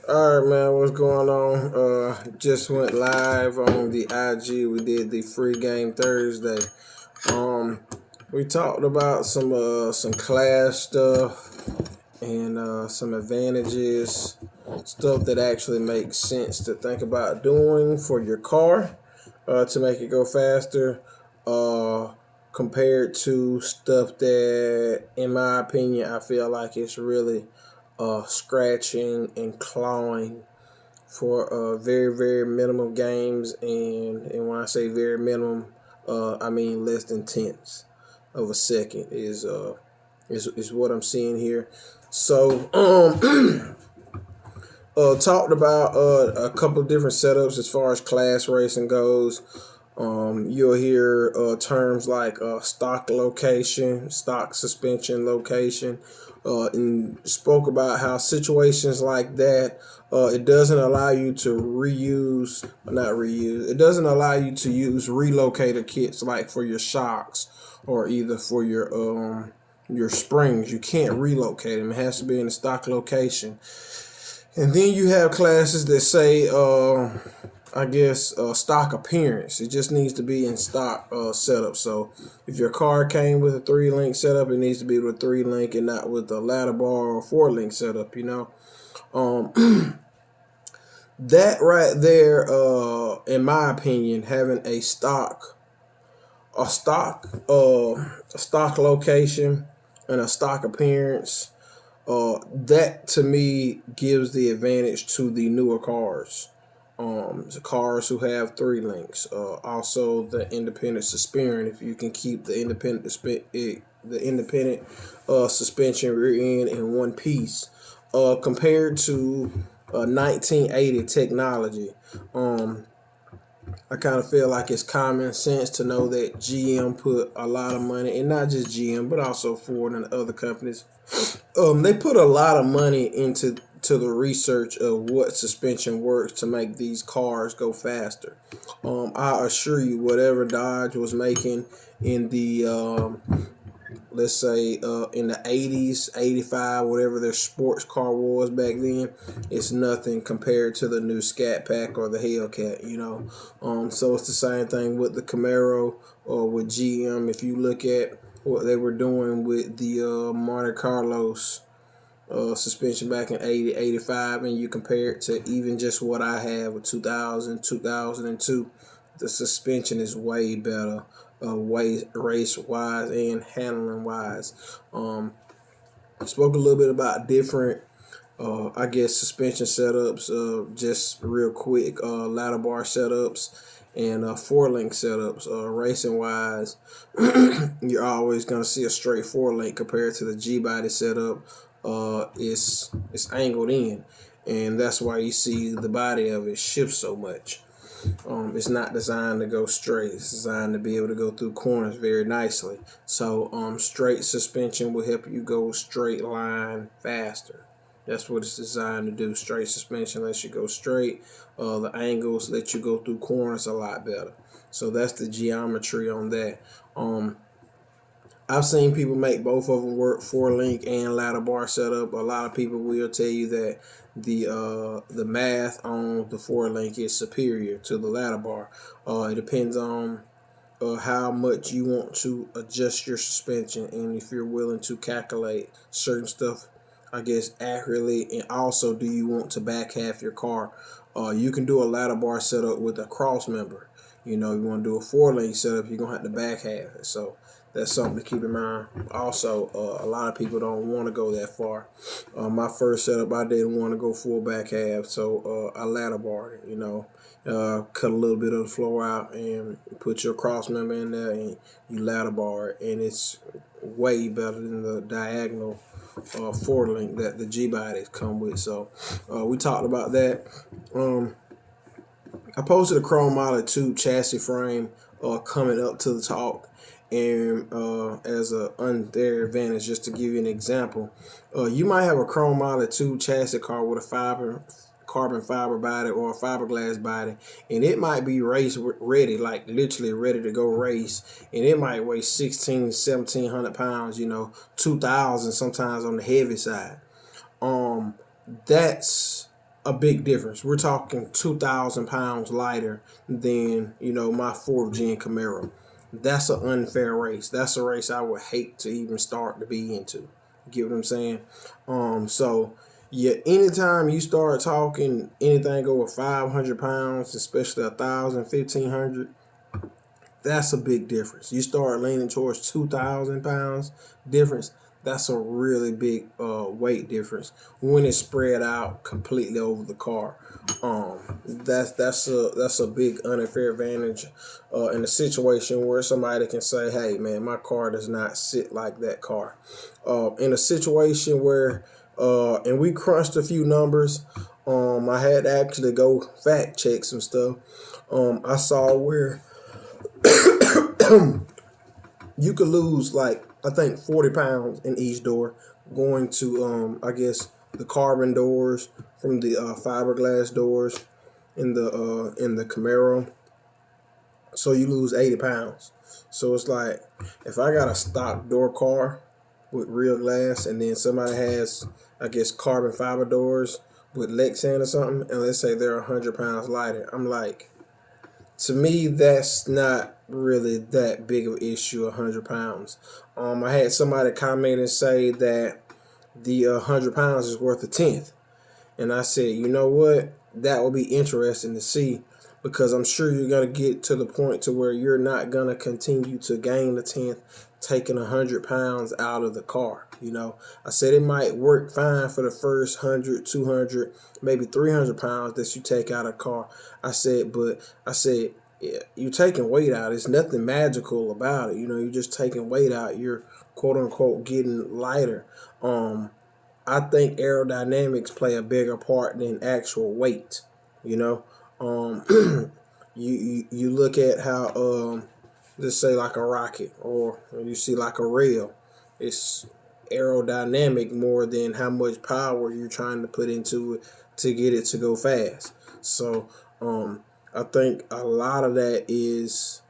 All right, man, what's going on? Just went live on the IG. We did the free game Thursday. Um, we talked about some class stuff and some advantages, stuff that actually makes sense to think about doing for your car to make it go faster. Uh, Compared to stuff that, in my opinion, I feel like it's really scratching and clawing for very, very minimum games. And when I say very minimum, I mean less than tenths of a second is what I'm seeing here. So, talked about a couple of different setups as far as class racing goes. You'll hear terms like stock location, stock suspension location, and spoke about how situations like that, it doesn't allow you to not reuse, it doesn't allow you to use relocator kits like for your shocks or either for your springs. You can't relocate them. It has to be in a stock location. And then you have classes that say, stock appearance. It just needs to be in stock setup. So if your car came with a 3-link setup, it needs to be with a 3-link and not with a ladder bar or 4-link setup, That right there, in my opinion, having a stock location and a stock appearance, that to me gives the advantage to the newer cars. The cars who have 3 links. Also, the independent suspension. If you can keep the independent suspension rear end in one piece, compared to 1980 technology. I kind of feel like it's common sense to know that GM put a lot of money, and not just GM, but also Ford and other companies. They put a lot of money into the research of what suspension works to make these cars go faster. I assure you, whatever Dodge was making in the let's say in the 80s, 85, whatever their sports car was back then, it's nothing compared to the new Scat Pack or the Hellcat. So it's the same thing with the Camaro or with GM. If you look at what they were doing with the Monte Carlos suspension back in 80, 85, and you compare it to even just what I have with 2000, 2002, the suspension is way better, way race wise and handling wise. Spoke a little bit about different, suspension setups, just real quick, ladder bar setups and 4-link setups. Racing wise, you're always going to see a straight 4-link compared to the G-body setup. It's angled in, and that's why you see the body of it shift so much. It's not designed to go straight. It's designed to be able to go through corners very nicely. So straight suspension will help you go straight line faster. That's what it's designed to do. Straight suspension lets you go straight. The angles let you go through corners a lot better. So that's the geometry on that. I've seen people make both of them work, 4-link and ladder bar setup. A lot of people will tell you that the math on the 4-link is superior to the ladder bar. It depends on how much you want to adjust your suspension and if you're willing to calculate certain stuff, accurately. And also, do you want to back half your car? You can do a ladder bar setup with a cross member. You want to do a 4-link setup, you're going to have to back half it. So that's something to keep in mind. Also, a lot of people don't want to go that far. My first setup, I didn't want to go full back half, so I ladder barred it, cut a little bit of the floor out and put your cross member in there and you ladder bar it, and it's way better than the diagonal 4-link that the G-bodies come with. So we talked about that. I posted a Chrome Model 2 chassis frame coming up to the talk. And as a unfair advantage, just to give you an example, you might have a Chrome Model 2 chassis car with a carbon fiber body or a fiberglass body, and it might be race ready, like literally ready to go race, and it might weigh 1,700 pounds, 2,000 sometimes on the heavy side. That's a big difference. We're talking 2,000 pounds lighter than, you know, my 4th gen Camaro. That's an unfair race. That's a race I would hate to even start to be into. You get what I'm saying? So yeah, anytime you start talking anything over 500 pounds, especially 1,000, 1,500, that's a big difference. You start leaning towards 2,000 pounds difference. That's a really big weight difference when it's spread out completely over the car. That's a big unfair advantage in a situation where somebody can say, "Hey, man, my car does not sit like that car." In a situation where, and we crunched a few numbers. I had to actually go fact check some stuff. I saw where you could lose, like, I think 40 pounds in each door, going to I guess the carbon doors from the fiberglass doors in the Camaro. So you lose 80 pounds. So it's like, if I got a stock door car with real glass, and then somebody has, I guess, carbon fiber doors with Lexan or something, and let's say they're 100 pounds lighter, I'm like, to me, that's not really that big of an issue, 100 pounds. I had somebody comment and say that the 100 pounds is worth a tenth. And I said, you know what? That will be interesting to see, because I'm sure you're going to get to the point to where you're not going to continue to gain the tenth taking 100 pounds out of the car. You know, I said it might work fine for the first 100, 200, maybe 300 pounds that you take out of the car. I said, yeah, you're taking weight out. It's nothing magical about it. You know, you're just taking weight out. You're, quote unquote, getting lighter. I think aerodynamics play a bigger part than actual weight. You know, you look at how let's say like a rocket, or you see like a rail. It's aerodynamic more than how much power you're trying to put into it to get it to go fast. So I think a lot of that is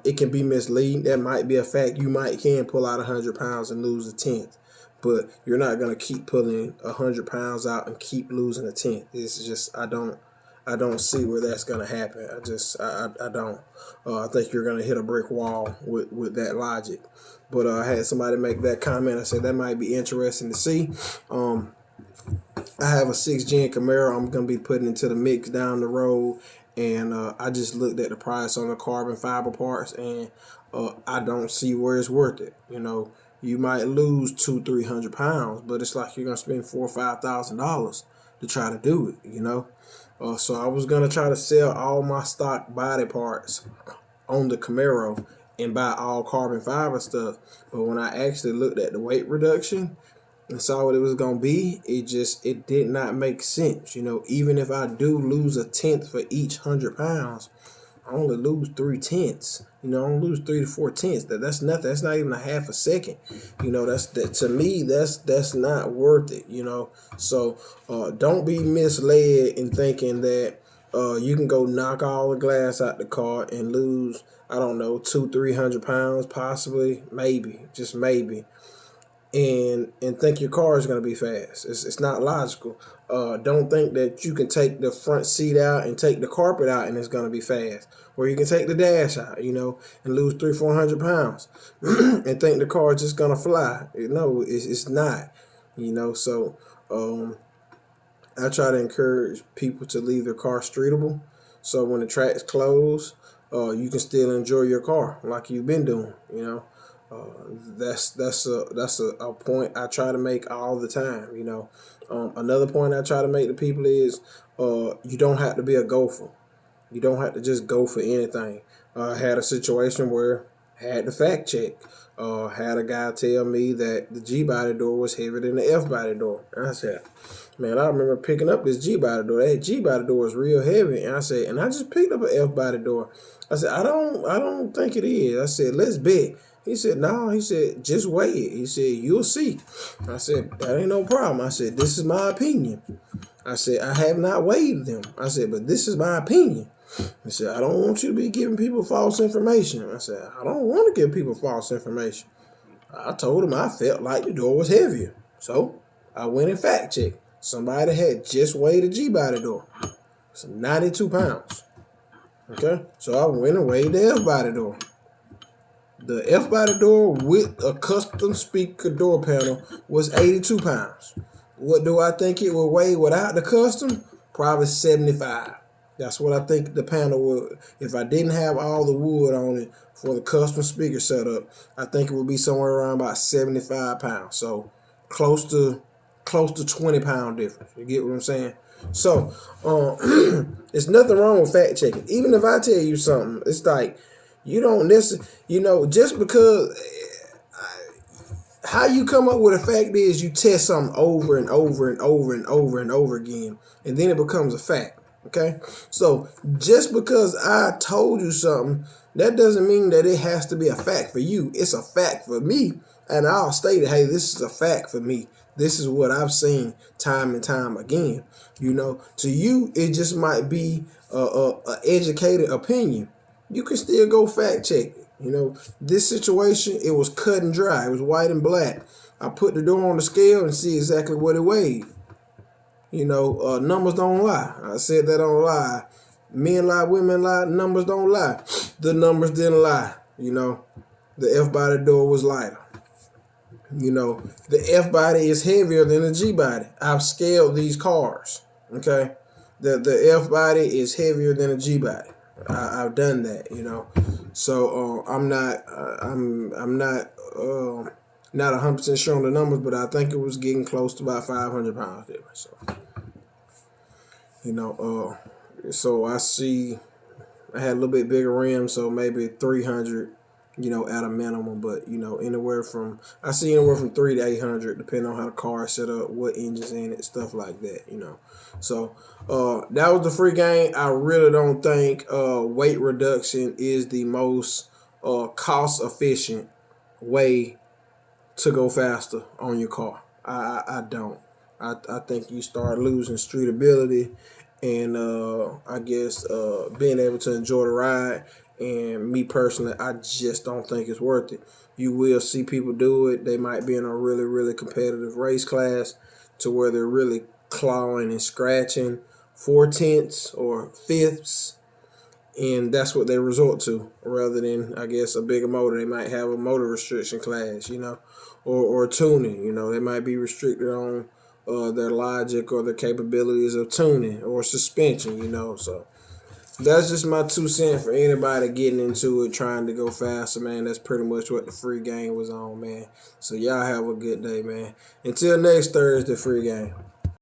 it can be misleading. That might be a fact. You can pull out 100 pounds and lose a tenth, but you're not gonna keep pulling 100 pounds out and keep losing a tenth. It's just, I don't see where that's gonna happen. I don't. I think you're gonna hit a brick wall with that logic. But I had somebody make that comment. I said that might be interesting to see. I have a 6th gen Camaro I'm gonna be putting into the mix down the road, and I just looked at the price on the carbon fiber parts, and I don't see where it's worth it. You know, you might lose 200-300 pounds, but it's like you're gonna spend $4,000 or $5,000 to try to do it. You know. So I was going to try to sell all my stock body parts on the Camaro and buy all carbon fiber stuff. But when I actually looked at the weight reduction and saw what it was going to be, it did not make sense. You know, even if I do lose a tenth for each 100 pounds, I only lose 3/10. You know, I only lose 3 to 4 tenths. That's nothing. That's not even a half a second. You know, to me, that's not worth it. You know, so don't be misled in thinking that you can go knock all the glass out the car and lose, I don't know, 200-300 pounds, possibly, maybe, just maybe, and think your car is going to be fast. It's not logical. Don't think that you can take the front seat out and take the carpet out and it's going to be fast. Or you can take the dash out, you know, and lose 300-400 pounds and think the car is just going to fly. No, it's not, you know. So I try to encourage people to leave their car streetable. So when the tracks close, you can still enjoy your car like you've been doing, you know. That's a point I try to make all the time, you know. Another point I try to make to people is you don't have to be a gopher. You don't have to just go for anything. I had a situation where I had to fact check. Had a guy tell me that the G-body door was heavier than the F-body door. And I said, man, I remember picking up this G-body door. That G-body door is real heavy. And I said, and I just picked up an F-body door. I said, I don't think it is. I said, let's bet. He said, no. He said, just weigh it. He said, you'll see. I said, that ain't no problem. I said, this is my opinion. I said, I have not weighed them. I said, but this is my opinion. He said, I don't want you to be giving people false information. I said, I don't want to give people false information. I told him I felt like the door was heavier. So I went and fact checked. Somebody had just weighed a G-body door. It's 92 pounds. Okay? So I went and weighed the F-body door. The F-body door with a custom speaker door panel was 82 pounds. What do I think it would weigh without the custom? Probably 75. That's what I think the panel would. If I didn't have all the wood on it for the custom speaker setup, I think it would be somewhere around about 75 pounds. So close to 20-pound difference. You get what I'm saying? So there's nothing wrong with fact checking. Even if I tell you something, it's like you don't necessarily, just because how you come up with a fact is you test something over and over and over and over and over again, and then it becomes a fact. Okay? So just because I told you something, that doesn't mean that it has to be a fact for you. It's a fact for me, and I'll state it, hey, this is a fact for me. This is what I've seen time and time again. To you, it just might be a educated opinion. You can still go fact check it. This situation, it was cut and dry. It was white and black. I put the door on the scale and see exactly what it weighed. Numbers don't lie. I said that on lie. Men lie, women lie, numbers don't lie. The numbers didn't lie. The F-body door was lighter. The F-body is heavier than the G-body. I've scaled these cars. Okay? The F-body is heavier than a G-body. I've done that, So I'm not 100% sure on the numbers, but I think it was getting close to about 500 pounds difference. So I see I had a little bit bigger rims, so maybe 300, at a minimum. But I see anywhere from 300 to 800, depending on how the car is set up, what engine's in it, stuff like that. So that was the free game. I really don't think weight reduction is the most cost efficient way to go faster on your car. I don't. I think you start losing streetability and I guess being able to enjoy the ride. And me personally, I just don't think it's worth it. You will see people do it. They might be in a really, really competitive race class to where they're really clawing and scratching 4/10 or fifths, and that's what they resort to rather than, I guess, a bigger motor. They might have a motor restriction class, or tuning. They might be restricted on their logic or their capabilities of tuning or suspension, So that's just my 2 cents for anybody getting into it, trying to go faster, man. That's pretty much what the free game was on, man. So y'all have a good day, man. Until next Thursday, free game.